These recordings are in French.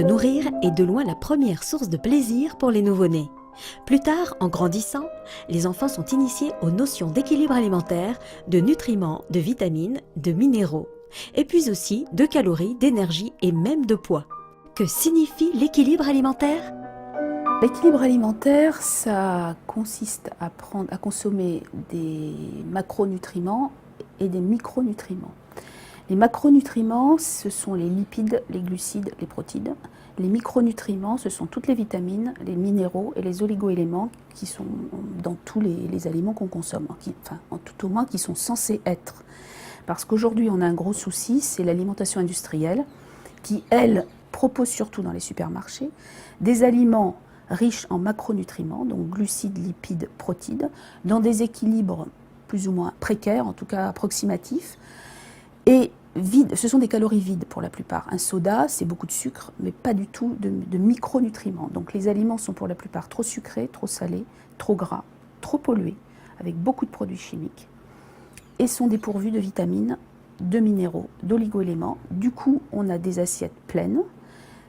Se nourrir est de loin la première source de plaisir pour les nouveau-nés. Plus tard, en grandissant, les enfants sont initiés aux notions d'équilibre alimentaire, de nutriments, de vitamines, de minéraux, et puis aussi de calories, d'énergie et même de poids. Que signifie l'équilibre alimentaire ? L'équilibre alimentaire, ça consiste à consommer des macronutriments et des micronutriments. Les macronutriments, ce sont les lipides, les glucides, les protides. Les micronutriments, ce sont toutes les vitamines, les minéraux et les oligoéléments qui sont dans tous les aliments qu'on consomme, en tout au moins qui sont censés être. Parce qu'aujourd'hui, on a un gros souci, c'est l'alimentation industrielle qui, elle, propose surtout dans les supermarchés des aliments riches en macronutriments, donc glucides, lipides, protides, dans des équilibres plus ou moins précaires, en tout cas approximatifs, et vides. Ce sont des calories vides pour la plupart. Un soda, c'est beaucoup de sucre, mais pas du tout de micronutriments. Donc les aliments sont pour la plupart trop sucrés, trop salés, trop gras, trop pollués, avec beaucoup de produits chimiques, et sont dépourvus de vitamines, de minéraux, d'oligoéléments. Du coup, on a des assiettes pleines,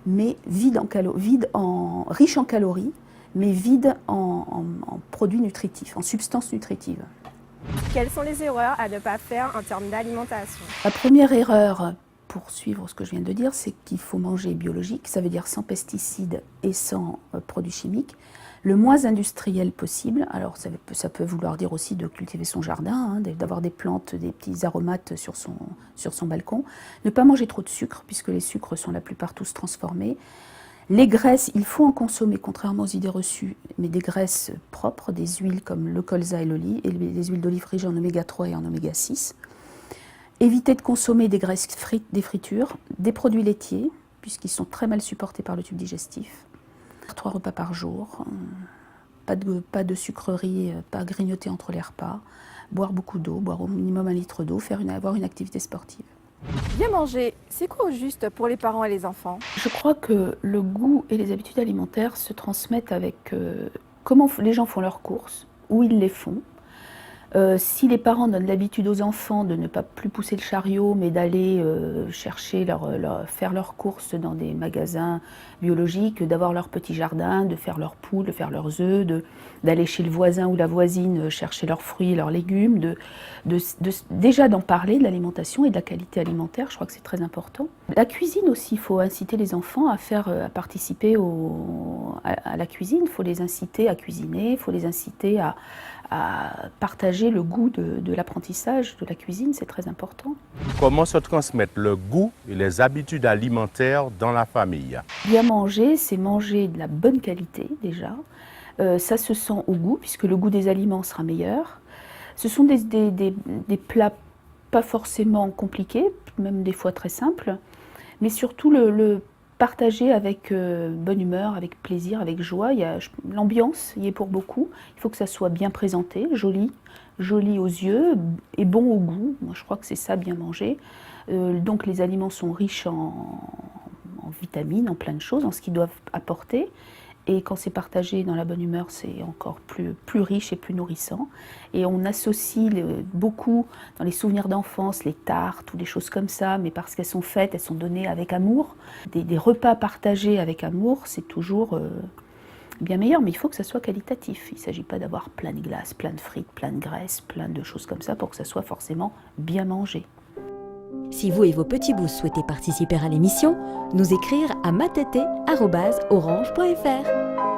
mais riches en calories, mais vides en produits nutritifs, en substances nutritives. Quelles sont les erreurs à ne pas faire en termes d'alimentation ? La première erreur, pour suivre ce que je viens de dire, c'est qu'il faut manger biologique, ça veut dire sans pesticides et sans produits chimiques, le moins industriel possible. Alors ça peut vouloir dire aussi de cultiver son jardin, d'avoir des plantes, des petits aromates sur son balcon. Ne pas manger trop de sucre, puisque les sucres sont la plupart tous transformés. Les graisses, il faut en consommer, contrairement aux idées reçues, mais des graisses propres, des huiles comme le colza et l'olive, et les huiles d'olive riches en oméga 3 et en oméga 6. Éviter de consommer des graisses frites, des fritures, des produits laitiers, puisqu'ils sont très mal supportés par le tube digestif. 3 repas par jour, pas de sucreries, pas grignoter entre les repas, boire beaucoup d'eau, boire au minimum 1 litre d'eau, avoir une activité sportive. Bien manger, c'est quoi au juste pour les parents et les enfants ? Je crois que le goût et les habitudes alimentaires se transmettent avec comment les gens font leurs courses, où ils les font. Si les parents donnent l'habitude aux enfants de ne pas plus pousser le chariot, mais d'aller chercher faire leurs courses dans des magasins biologiques, d'avoir leur petit jardin, de faire leurs poules, de faire leurs œufs, d'aller chez le voisin ou la voisine chercher leurs fruits, leurs légumes, déjà d'en parler de l'alimentation et de la qualité alimentaire, je crois que c'est très important. La cuisine aussi, il faut inciter les enfants à participer à la cuisine, il faut les inciter à cuisiner, il faut les inciter à partager le goût de l'apprentissage de la cuisine, c'est très important. Comment se transmettre le goût et les habitudes alimentaires dans la famille ? Bien manger, c'est manger de la bonne qualité déjà. Ça se sent au goût, puisque le goût des aliments sera meilleur. Ce sont des plats pas forcément compliqués, même des fois très simples, mais surtout le partager avec bonne humeur, avec plaisir, avec joie. L'ambiance y est pour beaucoup. Il faut que ça soit bien présenté, joli aux yeux et bon au goût. Moi, je crois que c'est ça, bien manger. Donc les aliments sont riches en vitamines, en plein de choses, en ce qu'ils doivent apporter. Et quand c'est partagé dans la bonne humeur, c'est encore plus riche et plus nourrissant. Et on associe beaucoup dans les souvenirs d'enfance, les tartes ou des choses comme ça, mais parce qu'elles sont faites, elles sont données avec amour. Des repas partagés avec amour, c'est toujours bien meilleur, mais il faut que ça soit qualitatif. Il ne s'agit pas d'avoir plein de glace, plein de frites, plein de graisse, plein de choses comme ça pour que ça soit forcément bien mangé. Si vous et vos petits bouts souhaitez participer à l'émission, nous écrire à matete@orange.fr.